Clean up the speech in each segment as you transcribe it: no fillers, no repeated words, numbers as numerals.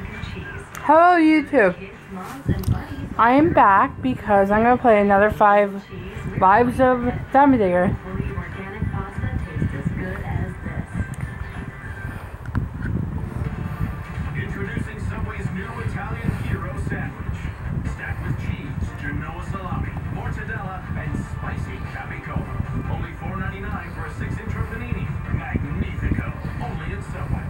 Hello YouTube. I am back because I'm going to play another 5 Lives of Zombie Digger. Introducing Subway's new Italian hero sandwich. Stacked with cheese, Genoa salami, mortadella, and spicy capicola. Only $4.99 for a 6-inch panini. Magnifico. Only at Subway.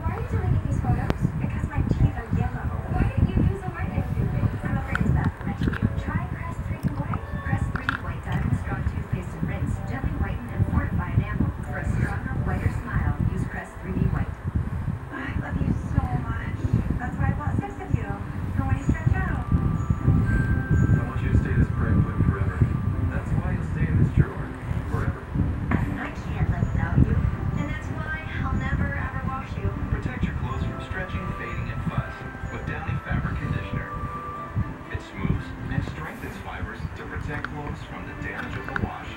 Why are you deleting these photos? Because my teeth are yellow. Why didn't you use a whitening toothpaste? I'm afraid it's bad for my teeth. Try Crest 3D White. Crest 3D White Diamond Strong Toothpaste and Rinse. Gently whiten and fortify enamel. For a stronger, whiter smile, use Crest 3D White. I love you so much. That's why I bought 6 of you. For when you stretch out. I want you to stay this bright blue forever. That's why you'll stay in this drawer. Forever. I can't live without you. And that's why I'll never ever wash you. Protect your clothes from stretching, fading, and fuzz with Downy Fabric Conditioner. It smooths and strengthens fibers to protect clothes from the damage of the wash.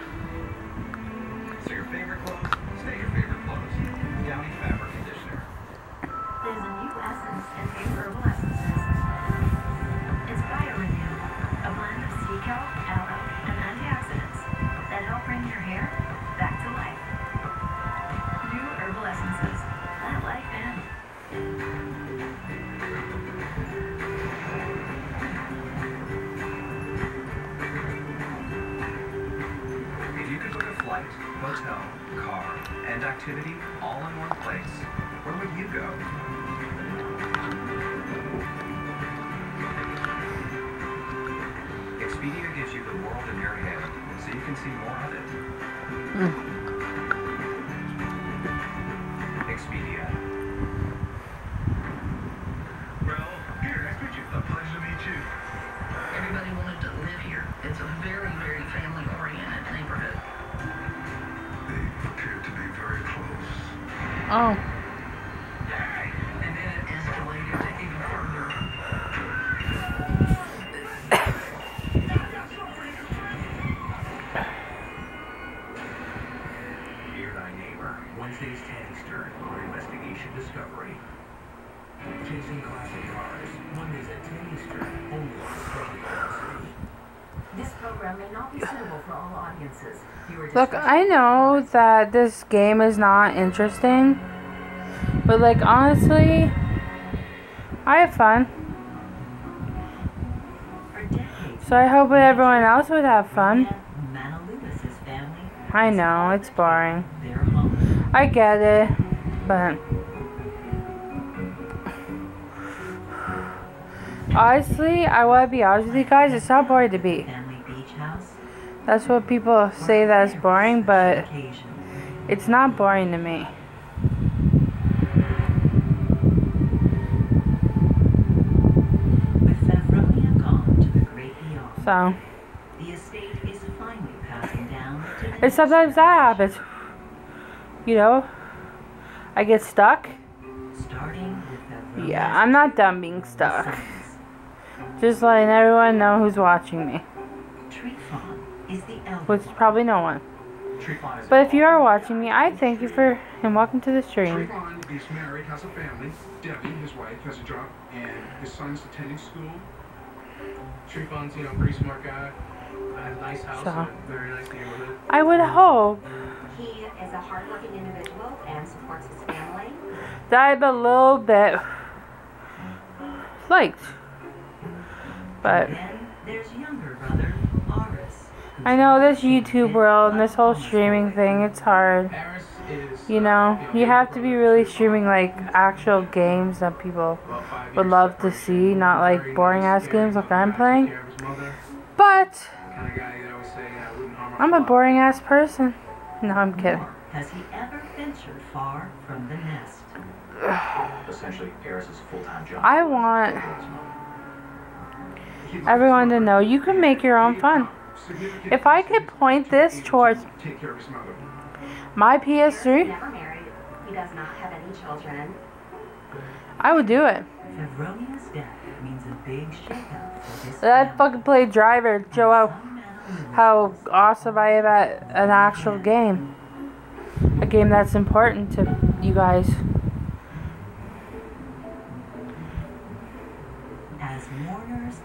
So your favorite clothes stay your favorite clothes. Downy Fabric Conditioner. There's a new essence in new herbal essences. It's BioRenew, a blend of sea kelp, aloe, and antioxidants that help bring your hair back to life. New herbal essences. Let life in. If you could book a flight, hotel, car, and activity all in one place, where would you go? Expedia gives you the world in your hand, so you can see more of it. Expedia. Well, here, nice to meet you. A pleasure to meet you. Everybody wanted to live here. It's a very, very family-oriented neighborhood. They appear to be very close. Oh. And then it escalated to even further. Dear Thy Neighbor, Wednesday's Tannister, or Investigation Discovery. Chasing classic cars, Mondays at Tannister, only on Special Velocity. This program may not be suitable for all audiences. Look, I know that this game is not interesting, but like honestly, I have fun. So I hope that everyone else would have fun. I know, it's boring. I get it, but honestly, I want to be honest with you guys, it's not boring to me. That's what people say that is boring, but it's not boring to me. So, and sometimes that happens. You know, I get stuck. Yeah, I'm not done being stuck. Just letting everyone know who's watching me. Which is probably no one. But if you are watching me, I thank you for and welcome to the stream. Trayvon is married, has a family. Debbie, his wife, has a job, and his son's attending school. Trayvon's, pretty smart guy. A nice house, So, very nice neighborhood. I would hope He is a hardworking individual and supports his family. that I'm a little bit liked. But Then there's younger brother, Aris. I know this YouTube world and this whole streaming thing, it's hard. Paris is, You know, you have to be really streaming like actual games that people would love to see, not like boring ass games like I'm playing. But I'm a boring ass person. No, I'm kidding. Has he ever ventured far from the nest? Essentially, Paris's full-time job. I want everyone to know you can make your own fun. If I could point this towards take care of his mother. my He's PS3, never married. He does not have any children. I would do it. Fevronia's death means a big shakeup for this I family. fucking played Driver to show out Some men how awesome I am at an actual game. A game that's important to you guys.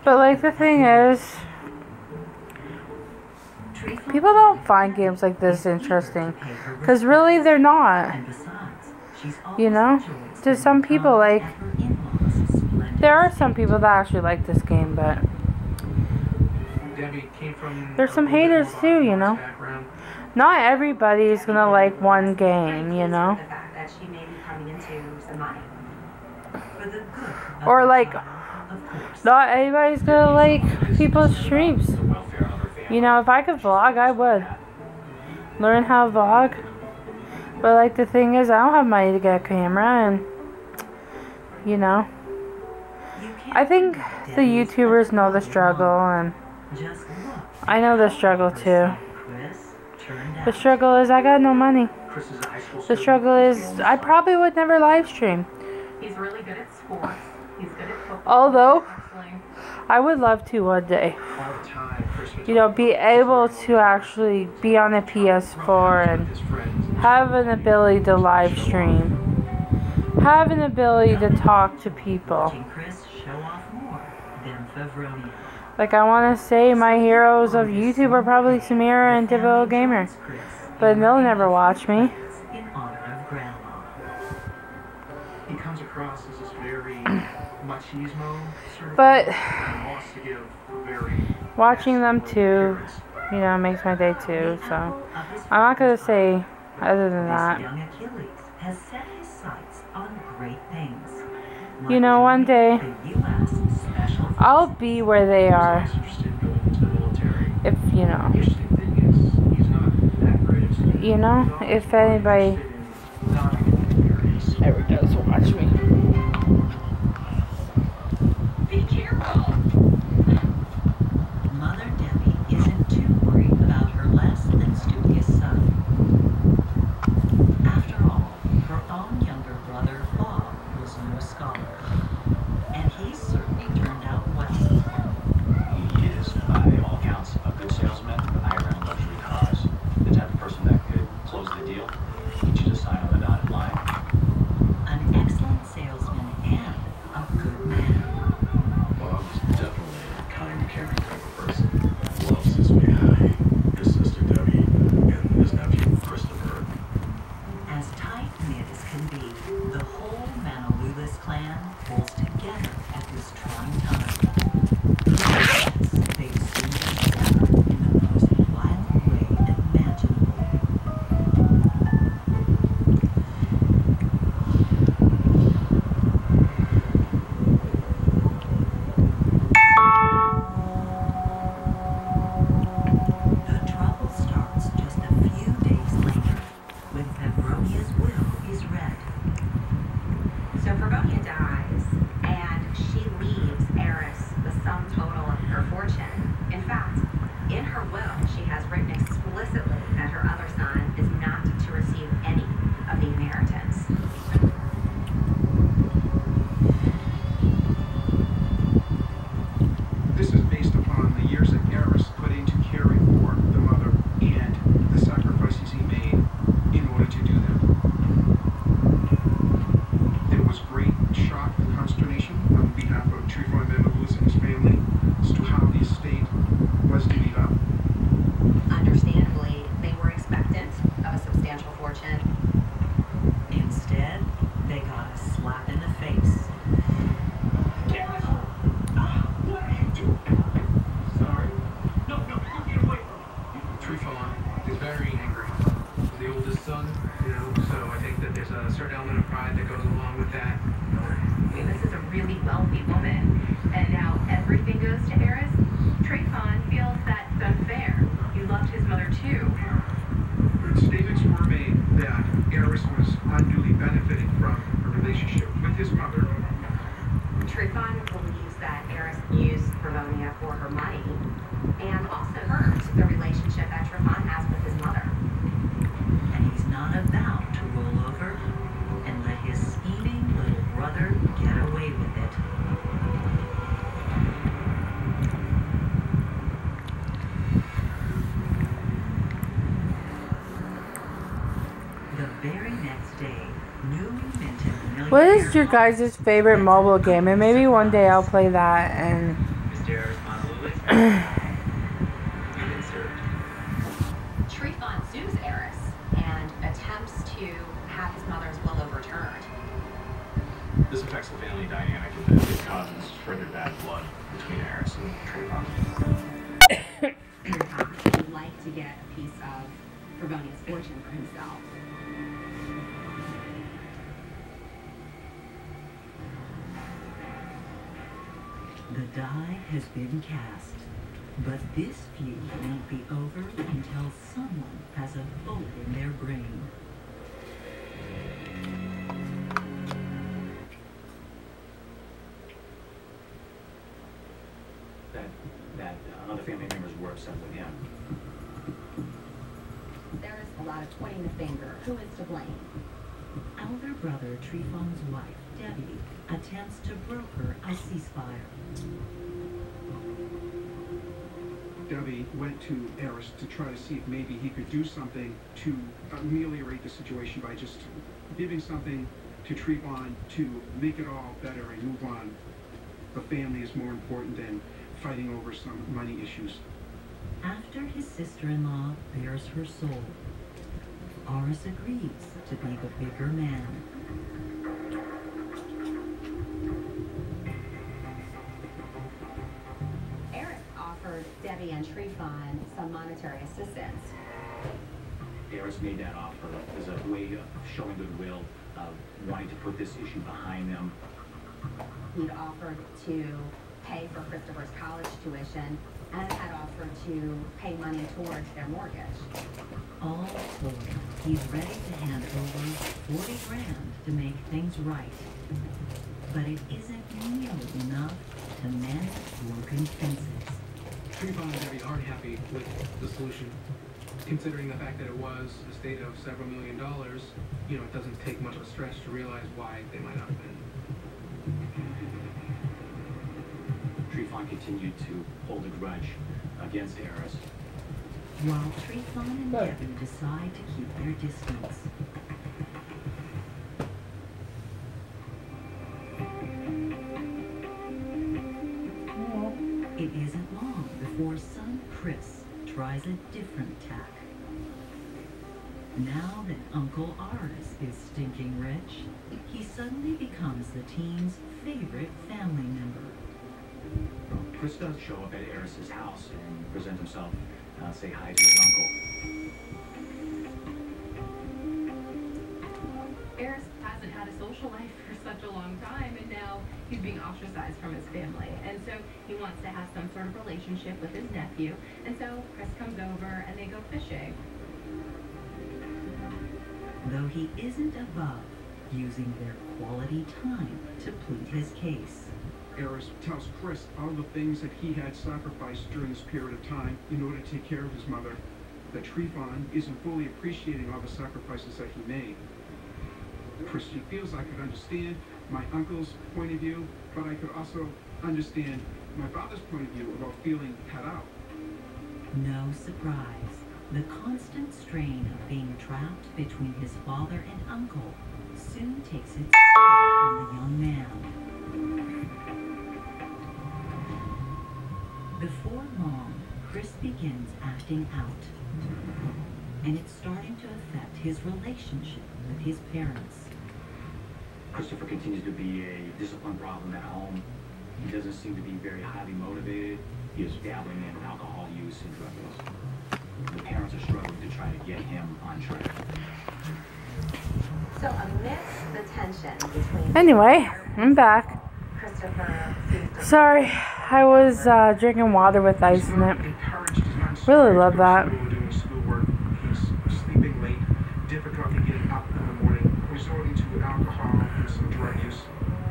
But like the thing is, people don't find games like this interesting. Because really they're not. You know? There's some people like... There are some people that actually like this game, but... There's some haters too, you know? Not everybody's gonna like one game, you know? Or like... Not everybody's gonna like people's streams. You know, if I could vlog, I would. Learn how to vlog. But like the thing is, I don't have money to get a camera, and... You know... I think the YouTubers know the struggle, and... I know the struggle too. The struggle is I got no money. The struggle is I probably would never live stream. He's really good at sports. He's good at football. Although, I would love to one day. You know, be able to actually be on a PS4 and have an ability to live stream. Have an ability to talk to people. Like, I want to say my heroes of YouTube are probably Samira and Typical Gamer. But they'll never watch me. He comes across as this very machismo sort of but wants to give very watching them too, you know, makes my day too. So I'm not gonna say other than that. You know, one day I'll be where they are. If you know. You know, if anybody ever does watch me. Be careful. Mother Debbie isn't too worried about her less than studious son. After all, her own younger brother Bob was no scholar, and he certainly turned out well. He is, by all accounts, a good salesman, high around luxury cars, the type of person that could close the deal, get you to sign on the dotted line. An excellent salesman and a good man. Bob is definitely a kind, caring type of person. Loves his family, his sister Debbie, and his nephew Christopher. As tight-knit as can be, the whole Manalulus clan pulls together at this trying time. Yes, they soon together in the most violent way imaginable. The trouble starts just a few days later, when Febronia's will is read. So Fergonia dies, and she leaves Eris the sum total of her fortune. In fact, in her will, she has written explicitly that her other son is not to receive any of the inheritance. This is based upon the years that Eris put into caring for the mother and the sacrifices he made in order to do them. There was great shock and consternation on behalf of Trifon Manalulus and his family as to how the estate was divvied up. Understandably, they were expectant of a substantial fortune. Instead, they got a slap in the face. Sorry. No, you get away. Trifon is very angry. He's the oldest son, you know, so I think that there's a certain element of pride that goes along with that. I mean, this is a really wealthy woman, and now everything goes to Eris. Trifon feels that's unfair. He loved his mother too. Statements were made that Eris was unduly benefiting from her relationship with his mother. Trifon believes that Eris used Fergonia for her money, and also hurt the relationship that Trifon has with his mother. And he's not about to roll over and let his scheming little brother get away with it. The very next day, newly minted What is your guys' favorite mobile game? And maybe one day I'll play that and Trifon sues Eris and attempts to have his mother's will overturned. This affects the family dynamic and it causes further bad blood between Eris and Trayvon. Trifon would like to get a piece of Favonia's fortune for himself. The die has been cast, but this feud won't be over until someone has a bullet in their brain. That other family members were upset with him. There is a lot of pointing the finger. Who is to blame? Elder brother Trifon's wife, Debbie, attempts to broker a ceasefire. Debbie went to Eris to try to see if maybe he could do something to ameliorate the situation by just giving something to Trifon to make it all better and move on. The family is more important than fighting over some money issues. After his sister-in-law bears her soul, Aris agrees to be the bigger man. Eris offered Debbie and Trifon some monetary assistance. Eris made that offer as a way of showing goodwill, of wanting to put this issue behind them. He'd offered to pay for Christopher's college tuition and had offered to pay money towards their mortgage. All told, he's ready to hand over 40 grand to make things right. But it isn't nearly enough to mend broken fences. Trifon and Debbie aren't happy with the solution. Considering the fact that it was a state of several $1 million, it doesn't take much of a stretch to realize why they might not have been. Trifon continued to hold a grudge against Eris. While Trifon and Debbie decide to keep their distance. It isn't long before son Chris tries a different tack. Now that Uncle Aris is stinking rich, he suddenly becomes the team's favorite family member. Chris does show up at Eris's house and present himself, say hi to his uncle. Eris hasn't had a social life for such a long time, and now he's being ostracized from his family. And so he wants to have some sort of relationship with his nephew. And so Chris comes over and they go fishing. Though he isn't above using their quality time to plead his case. Eris tells Chris all the things that he had sacrificed during this period of time in order to take care of his mother, that Trifon isn't fully appreciating all the sacrifices that he made. Chris feels I could understand my uncle's point of view, but I could also understand my father's point of view about feeling cut out. No surprise, the constant strain of being trapped between his father and uncle soon takes its toll on the young man. Before long, Chris begins acting out, and it's starting to affect his relationship with his parents. Christopher continues to be a discipline problem at home. He doesn't seem to be very highly motivated. He is dabbling in alcohol use and drug use. The parents are struggling to try to get him on track. So amidst the tension between Anyway, I'm back. Christopher seems to Sorry, I was drinking water with ice in it. Really love that. Doing schoolwork. He's sleeping late, difficulty getting up in the morning, resorting to alcohol and some drug use.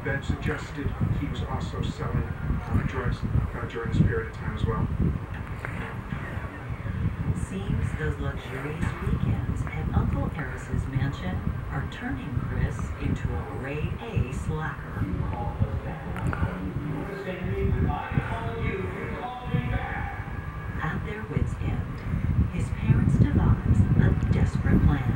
Ben suggested he was also selling drugs during this period of time as well. Seems those luxurious weekends at Uncle Eris's mansion are turning Chris into a grade A slacker. At their wits' end, his parents devise a desperate plan.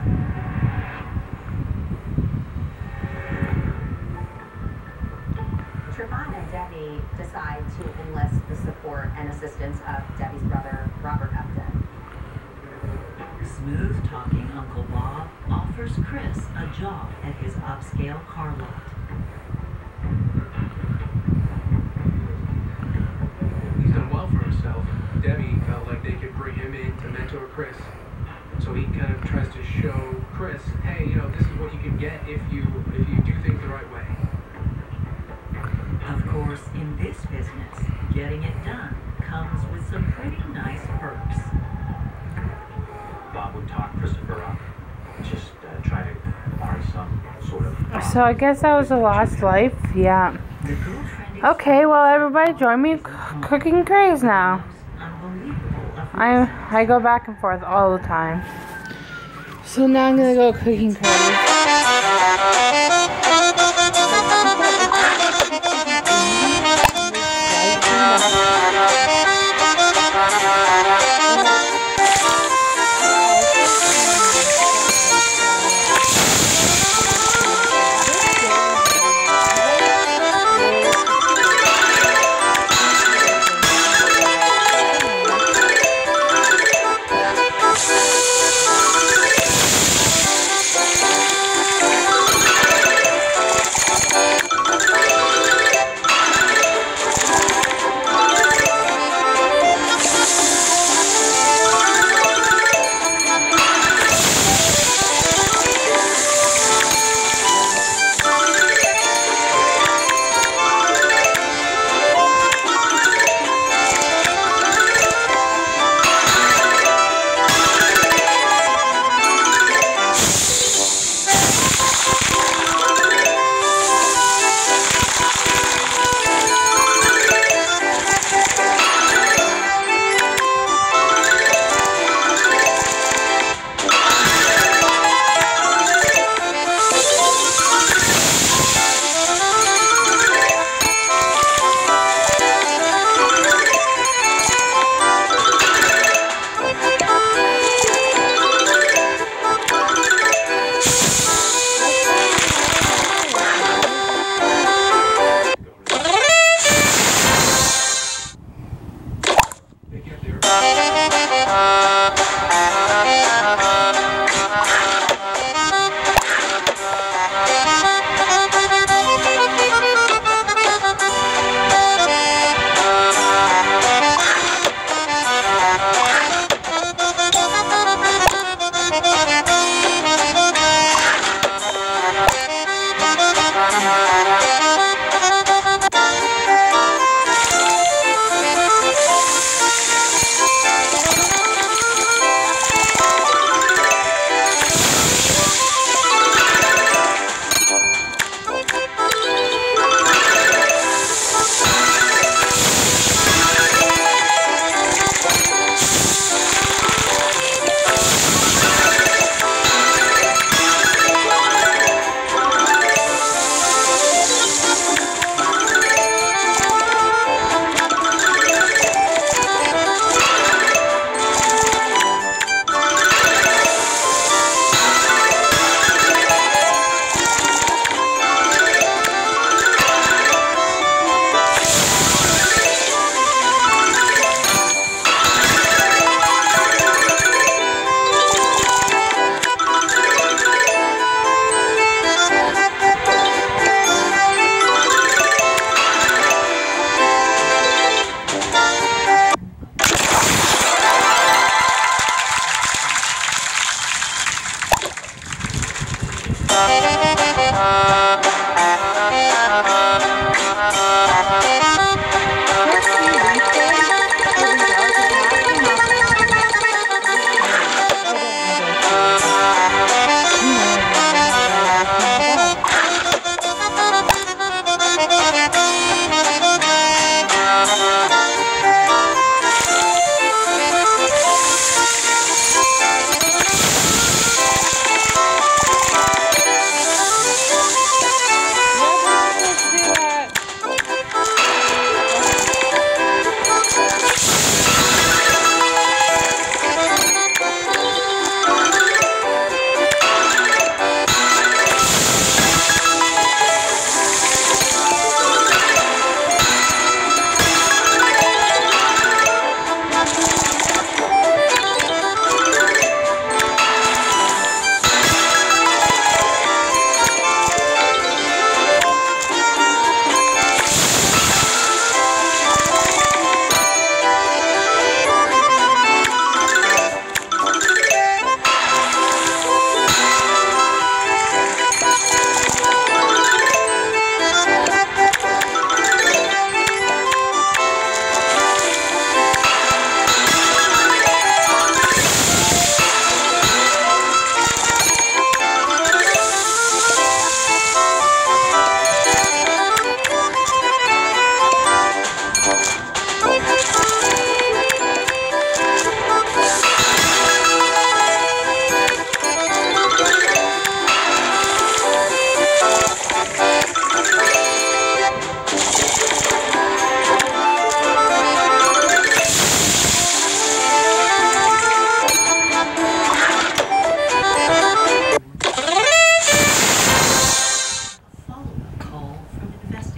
Trevon and Debbie decide to enlist the support and assistance of Debbie's brother, Robert Upton. Smooth-talking Uncle Bob offers Chris a job at his upscale car lot. He's done well for himself. Debbie felt like they could bring him in to mentor Chris. So he kind of tries to show Chris, hey, you know, this is what you can get if you do things the right way. Of course, in this business, getting it done comes with some pretty nice perks. Bob would talk Christopher up. Just try to find some sort of... So I guess that was the last life. Yeah. The girlfriend Okay, well everybody join me cooking craze now. I go back and forth all the time. So now I'm gonna go cooking craze.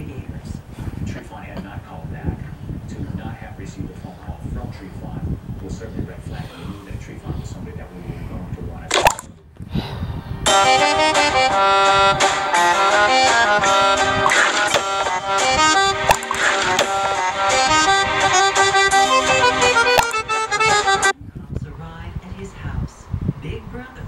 investigators. Trifon had not called back. To not have received a phone call from Trifon was certainly a red flag. We knew that Trifon was somebody that we were going to want to. Cops arrive at his house. Big Brother.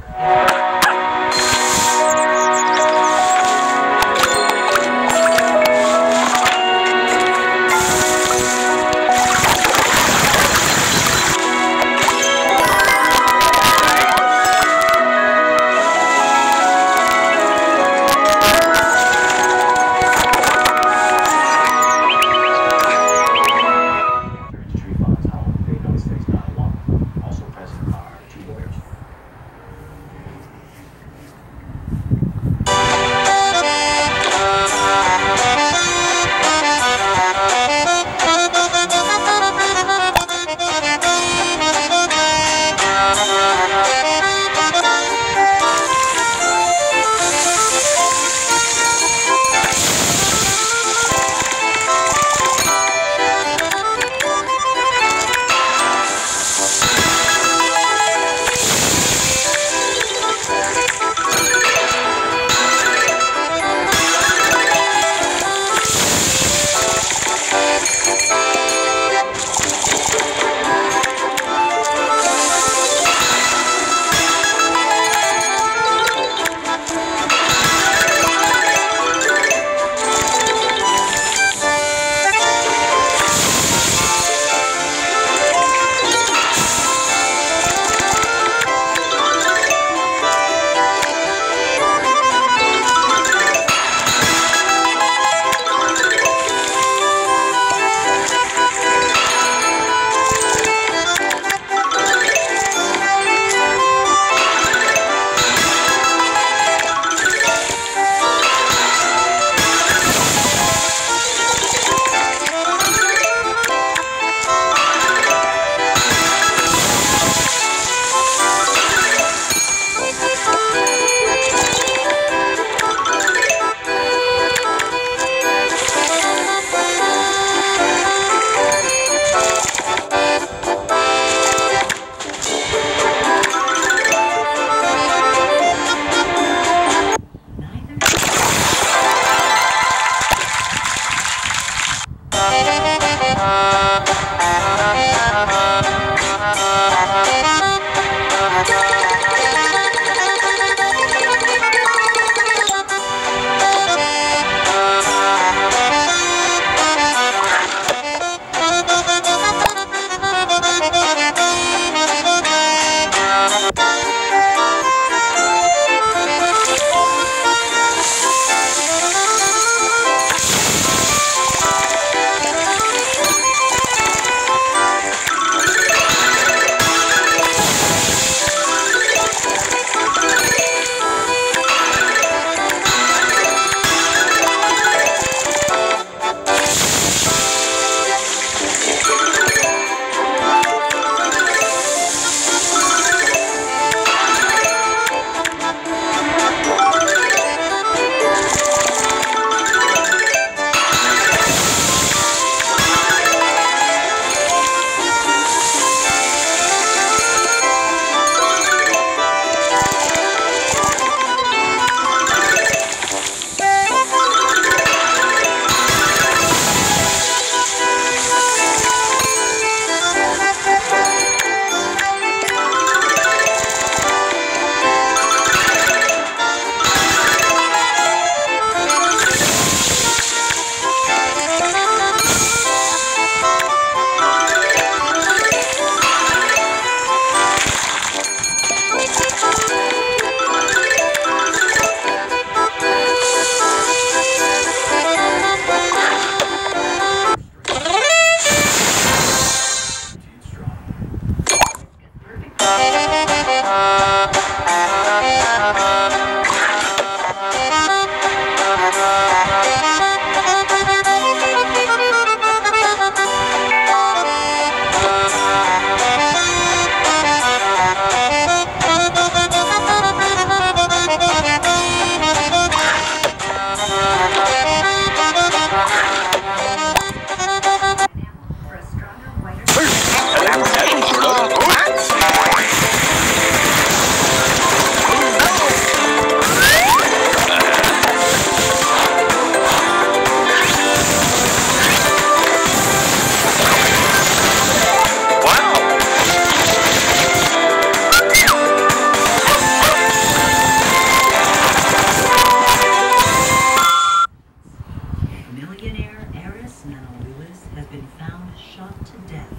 Lewis has been found shot to death.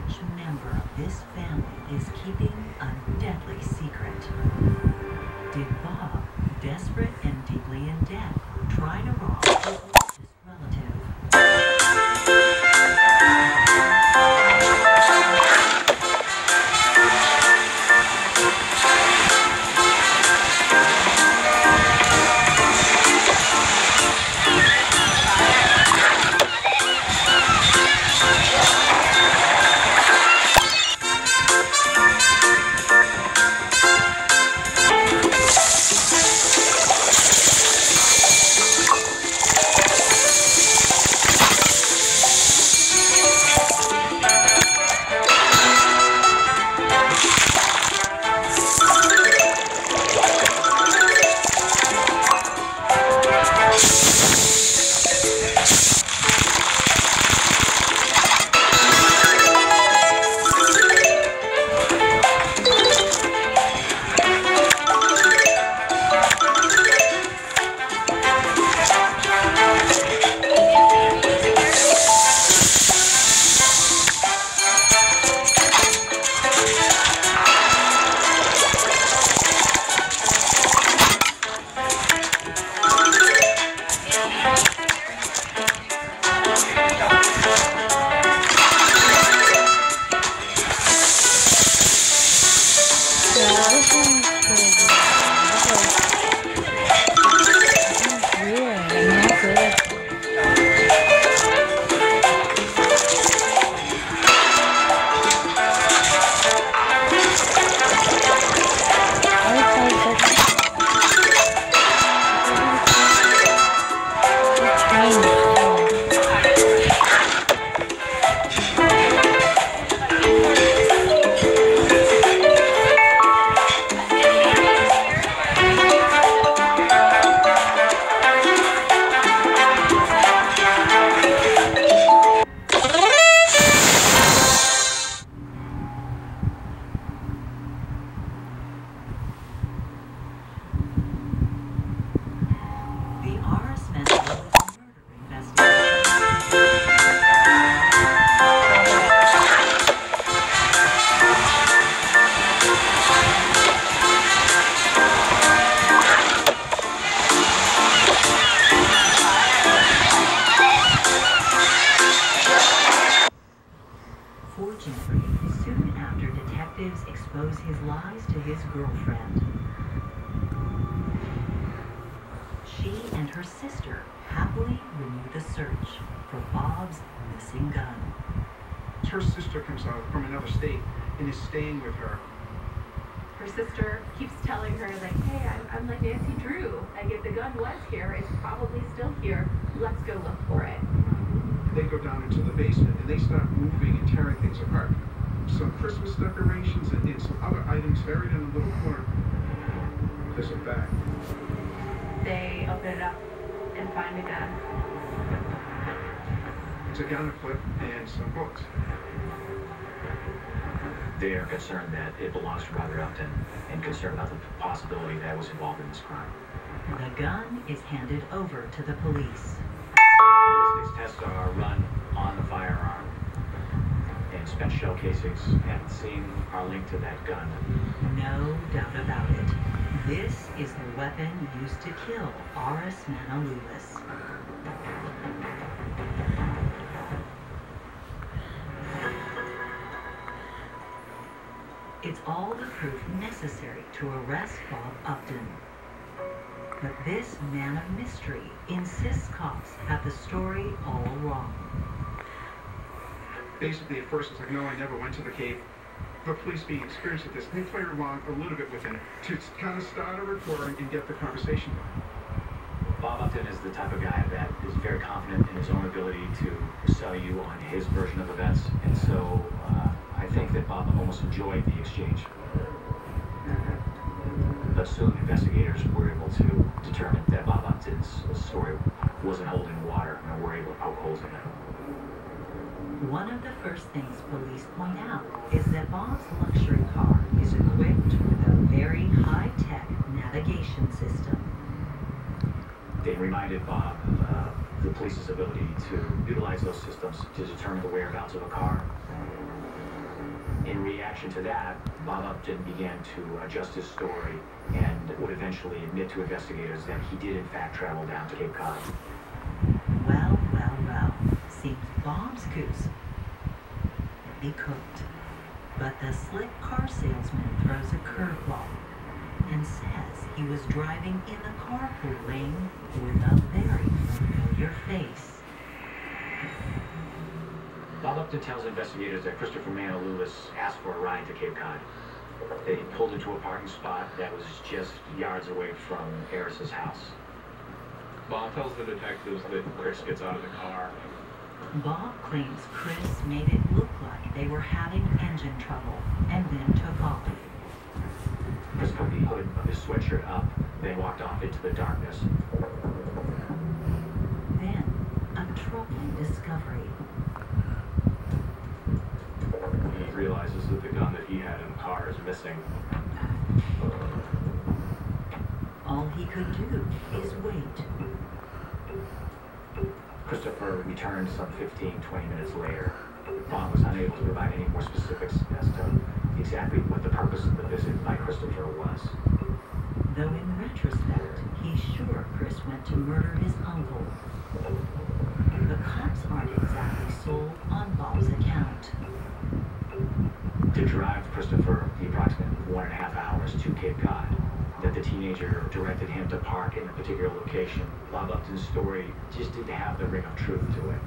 Which member of this family is keeping a deadly secret? Did Bob, desperate and deeply in debt, try to rob his oldest relative? Fortunately, soon after detectives expose his lies to his girlfriend, she and her sister happily renew the search for Bob's missing gun. Her sister comes out from another state and is staying with her. Her sister keeps telling her, like, hey, I'm like Nancy Drew. Like, if the gun was here, it's probably still here. Let's go look for it. They go down into the basement and they start moving and tearing things apart. Some Christmas decorations and some other items buried in a little corner. There's a bag. They open it up and find a gun. It's a gun, a clip, and some books. They are concerned that it belongs to Robert Upton and concerned about the possibility that I was involved in this crime. The gun is handed over to the police. Ballistics tests are run on the firearm, and spent shell casings and seeing are linked to that gun. No doubt about it. This is the weapon used to kill Aris Manalulus. It's all the proof necessary to arrest Bob Upton. But this man of mystery insists cops have the story all wrong. Basically, at first, it's like, no, I never went to the cave. The police, being experienced at this, they play along a little bit with him to kind of start a recording and get the conversation going. Bob Upton is the type of guy that is very confident in his own ability to sell you on his version of events, and so I think that Bob almost enjoyed the exchange. But soon investigators were able to determine that Bob Upton's story wasn't holding water and were able to poke holes in it. One of the first things police point out is that Bob's luxury car is equipped with a very high-tech navigation system. They reminded Bob of the police's ability to utilize those systems to determine the whereabouts of a car. reaction to that, Bob Upton began to adjust his story and would eventually admit to investigators that he did in fact travel down to Cape Cod. Well, well, well. Seems Bob's goose be cooked. But the slick car salesman throws a curveball and says he was driving in the carpool lane with a very familiar face. Bob Upton tells investigators that Christopher Manalewis asked for a ride to Cape Cod. They pulled into a parking spot that was just yards away from Harris's house. Bob tells the detectives that Chris gets out of the car. Bob claims Chris made it look like they were having engine trouble and then took off. Chris put the hood of his sweatshirt up, then walked off into the darkness. Then, a troubling discovery. He realizes that the gun that he had in the car is missing. All he could do is wait. Christopher returned some 15-20 minutes later. Bob was unable to provide any more specifics as to exactly what the purpose of the visit by Christopher was. Though in retrospect, he's sure Chris went to murder his uncle. The cops aren't exactly sold on Bob's account. To drive Christopher the approximate 1.5 hours to Cape Cod, that the teenager directed him to park in a particular location, Bob Upton's story just didn't have the ring of truth to it.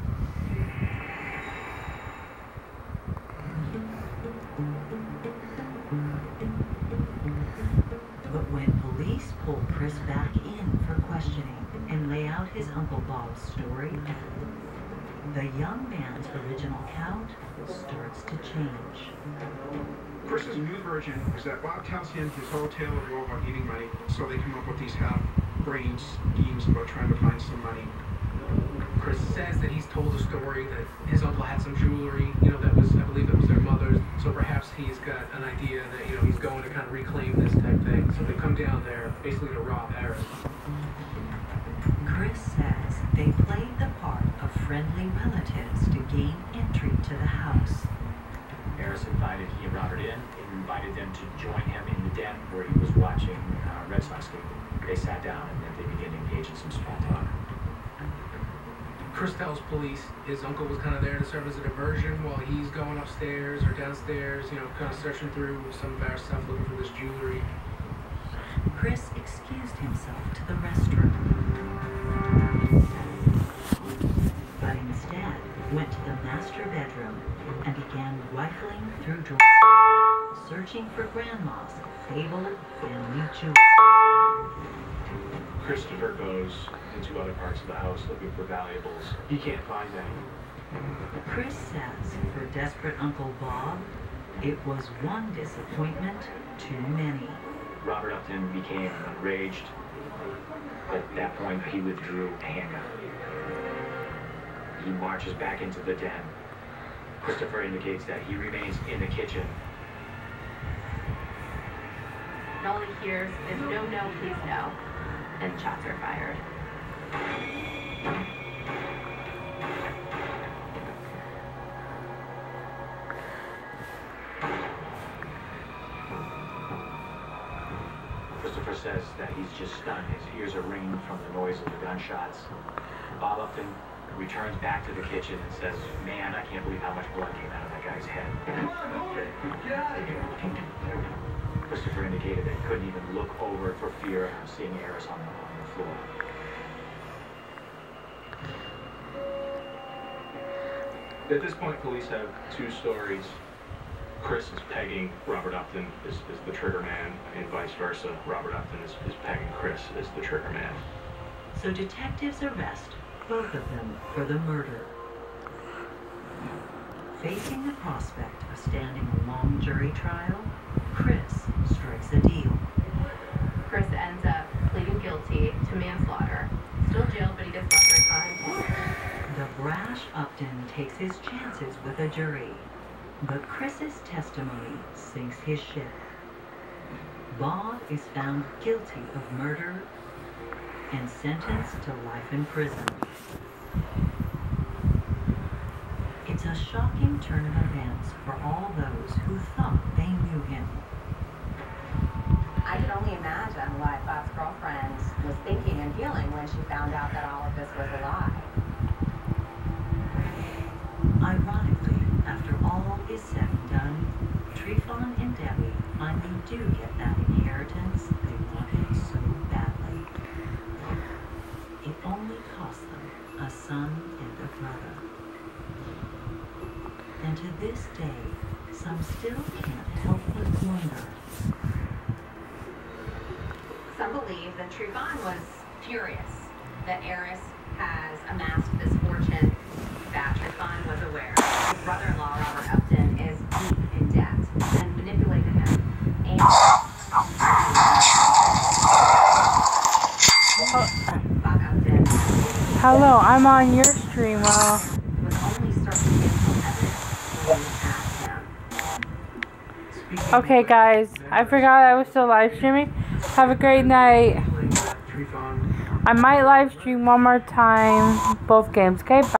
But when police pull Chris back in for questioning and lay out his Uncle Bob's story, the young man's original account starts to change. Chris's new version is that Bob tells him his whole tale of woe about needing money, so they come up with these half-brained schemes about trying to find some money. Chris says that he's told a story that his uncle had some jewelry, that was, I believe that was their mother's, so perhaps he's got an idea that, he's going to kind of reclaim this type thing. So they come down there basically to rob Harris. Chris says they played the part of friendly relatives to gain entry to the house. Harris invited he and Robert in and invited them to join him in the den where he was watching Red Sox game. They sat down and then they began to engage in some small talk. Chris tells police his uncle was kind of there to serve as a diversion while he's going upstairs or downstairs, kind of searching through some of our stuff, looking for this jewelry. Chris excused himself to the restroom, but instead went to the master bedroom and began rifling through drawers, searching for Grandma's fabled family jewels. Christopher goes into other parts of the house looking for valuables. He can't find any. Chris says for desperate Uncle Bob, it was one disappointment too many. Robert Upton became enraged. At that point, he withdrew a handgun. He marches back into the den. Christopher indicates that he remains in the kitchen. And all he hears is no, no, please no. And shots are fired. Christopher says that he's just stunned. His ears are ringing from the noise of the gunshots. Bob Upton returns back to the kitchen and says, "Man, I can't believe how much blood came out of that guy's head." Come on, hold it. Get out of here. Christopher indicated that he couldn't even look over for fear of seeing Harris on the floor. At this point, police have two stories. Chris is pegging Robert Upton as the trigger man, and vice versa. Robert Upton is pegging Chris as the trigger man. So detectives arrest both of them for the murder. Facing the prospect of standing a long jury trial, Chris strikes a deal. Chris ends up pleading guilty to manslaughter. Still jailed, but he gets buffer time. The brash Upton takes his chances with a jury, but Chris's testimony sinks his ship. Bob is found guilty of murder and sentenced to life in prison. It's a shocking turn of events for all those who thought they knew him. I can only imagine what Bob's girlfriend was thinking and feeling when she found out that all of this was a lie. Ironically, after all is said and done, Trifon and Debbie finally do get that inheritance they wanted so badly. It only cost them a son and a brother. And to this day, some still can't help but wonder. Some believe that Trifon was furious that Eris has amassed this fortune, that Trifon was aware. His brother-in-law, Robert Upton, is deep in debt and manipulated him. And Bob Upton Hello, I'm on your stream. was only circumstantial evidence when we asked him. Okay, guys, I forgot I was still live streaming. Have a great night. Trifon. I might live stream one more time, both games. Okay, bye.